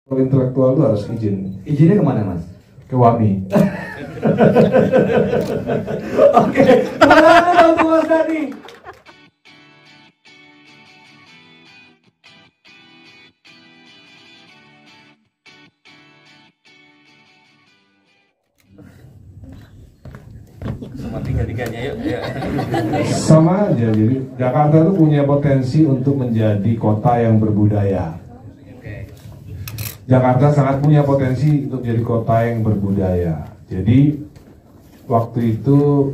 Kalau intelektual itu harus izin. Izinnya kemana Mas? Ke WAMI. Oke, kemana dong Mas Dani? Sama aja, jadi Jakarta itu punya potensi untuk menjadi kota yang berbudaya. Jakarta sangat punya potensi untuk menjadi kota yang berbudaya. Jadi waktu itu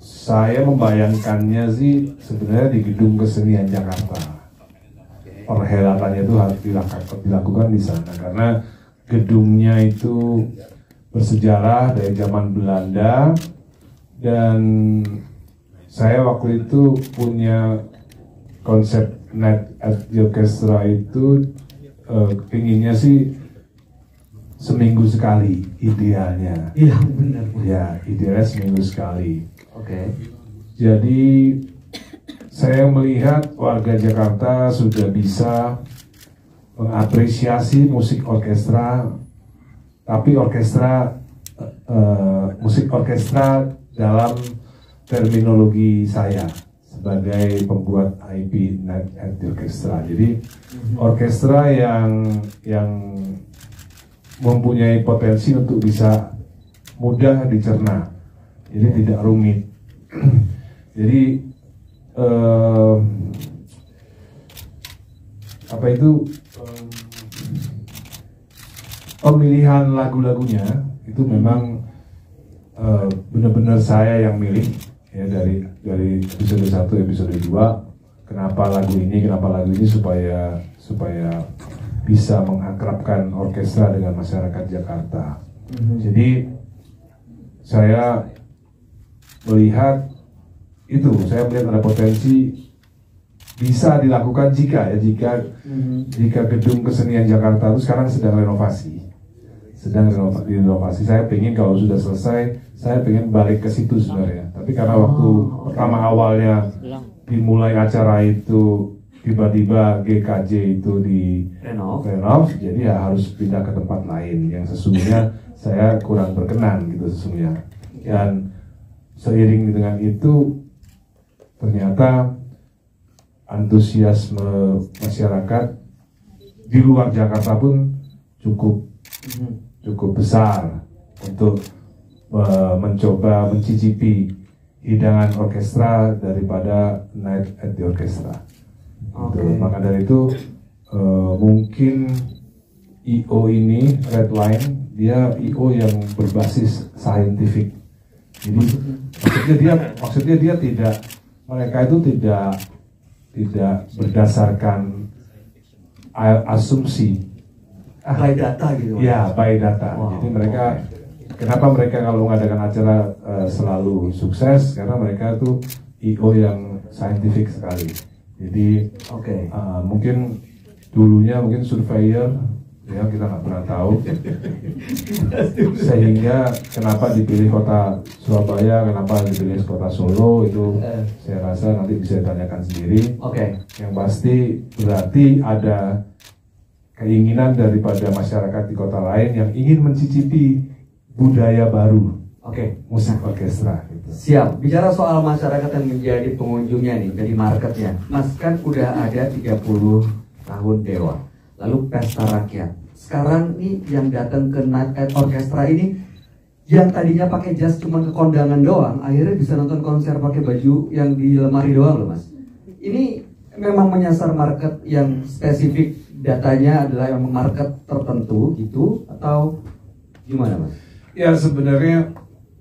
saya membayangkannya sih sebenarnya di Gedung Kesenian Jakarta. Perhelatannya itu harus dilakukan di sana karena gedungnya itu bersejarah dari zaman Belanda. Dan saya waktu itu punya konsep Night at the Orchestra itu pinginnya sih seminggu sekali idealnya. Iya benar. Ya idealnya seminggu sekali. Oke. Jadi saya melihat warga Jakarta sudah bisa mengapresiasi musik orkestra, tapi musik orkestra dalam terminologi saya sebagai pembuat IP Night at the Orchestra. Jadi orkestra yang mempunyai potensi untuk bisa mudah dicerna, jadi tidak rumit. Jadi pemilihan lagu-lagunya itu memang benar-benar saya yang milih ya, dari episode 1 episode 2. Kenapa lagu ini supaya bisa mengakrabkan orkestra dengan masyarakat Jakarta. Jadi saya melihat ada potensi bisa dilakukan jika Gedung Kesenian Jakarta itu sekarang sedang renovasi. Saya pengen kalau sudah selesai, saya pengen balik ke situ sebenarnya. Tapi karena waktu pertama awalnya dimulai acara itu tiba-tiba GKJ itu di renov, jadi ya harus pindah ke tempat lain yang sesungguhnya saya kurang berkenan gitu sesungguhnya. Dan seiring dengan itu ternyata antusiasme masyarakat di luar Jakarta pun cukup besar untuk mencoba mencicipi hidangan orkestra daripada Night at the Orchestra. Maka dari itu mungkin IO ini Redline dia IO yang berbasis scientific. Jadi maksudnya dia mereka itu tidak berdasarkan asumsi. By data gitu. Ya, by data. Jadi mereka, kenapa mereka kalau mengadakan acara selalu sukses? Karena mereka itu IO yang scientific sekali. Jadi mungkin dulunya surveyor, ya kita nggak pernah tahu. Sehingga kenapa dipilih kota Surabaya, kenapa dipilih kota Solo itu saya rasa nanti bisa ditanyakan sendiri. Yang pasti berarti ada keinginan daripada masyarakat di kota lain yang ingin mencicipi budaya baru, musik orkestra gitu. Siap, bicara soal masyarakat yang menjadi pengunjungnya nih, dari marketnya. Mas kan udah ada 30 tahun Dewa, lalu pesta rakyat. Sekarang nih yang datang ke Night at Orchestra ini, yang tadinya pakai jas cuma ke kondangan doang, akhirnya bisa nonton konser pakai baju yang di lemari doang loh Mas. Ini memang menyasar market yang spesifik, datanya adalah yang market tertentu gitu, atau gimana Mas? Ya sebenarnya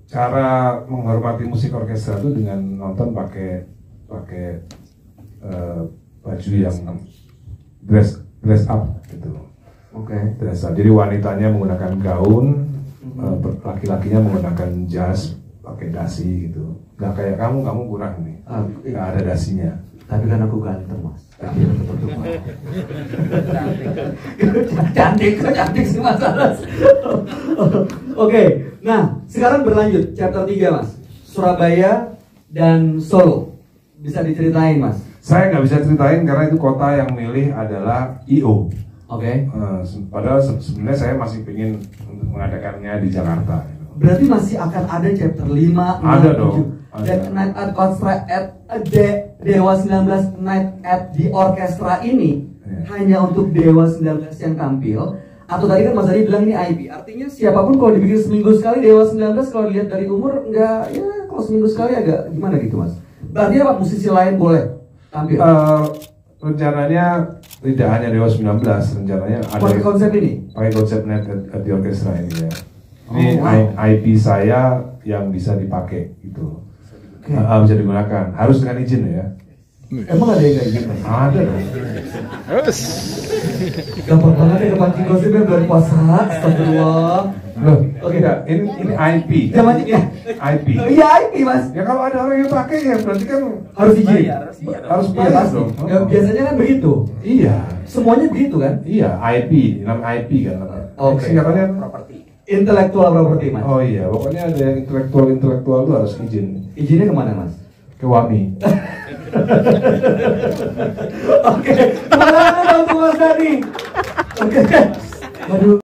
cara menghormati musik orkestra itu dengan nonton pakai baju yang dress up gitu. Dress up. Jadi wanitanya menggunakan gaun, laki-lakinya menggunakan jas, pakai dasi gitu. Nggak kayak kamu kurang nih, nggak ada dasinya. Tapi kan aku ganteng Mas. Cantik sih Mas Aras. Nah sekarang berlanjut chapter 3 Mas. Surabaya dan Solo. Bisa diceritain Mas? Saya nggak bisa ceritain karena itu kota yang milih adalah IO. Oke. Padahal sebenarnya saya masih ingin untuk mengadakannya di Jakarta. Gitu. Berarti masih akan ada chapter 5, 6, ada 7. dong. Dan Night at Orchestra at Dewa 19 Night at the Orchestra ini hanya untuk Dewa 19 yang tampil. Atau tadi kan Mas Ari bilang ini IP. Artinya siapapun kalau dibikin seminggu sekali Dewa 19 kalau dilihat dari umur enggak, ya kalau seminggu sekali agak gimana gitu Mas. Berarti apa musisi lain boleh tampil? Rencananya tidak hanya Dewa 19, rencananya ada pakai konsep ini? Pakai konsep Night at the Orchestra ini ya. Ini IP saya yang bisa dipakai gitu. Bisa digunakan, harus dengan izin ya. Emang ada yang nggak izin? Ada dong. Gampang banget ya kepancing gosipnya bulan puasa. Astagfirullah. Loh, oke enggak? Ini IP. Zaman ya. IP. Iya IP Mas. Ya kalau ada orang yang pakai ya berarti kan harus izin. Harus bayar dong. Ya, biasanya kan begitu. Iya. Semuanya begitu kan? Iya, IP, namanya IP kan. Oke. Singkatannya intellectual property Mas. Oh iya, pokoknya ada yang intelektual itu harus izin. Izinnya kemana Mas? Ke WAMI. Oke, mana Mas Dani? Oke. Waduh.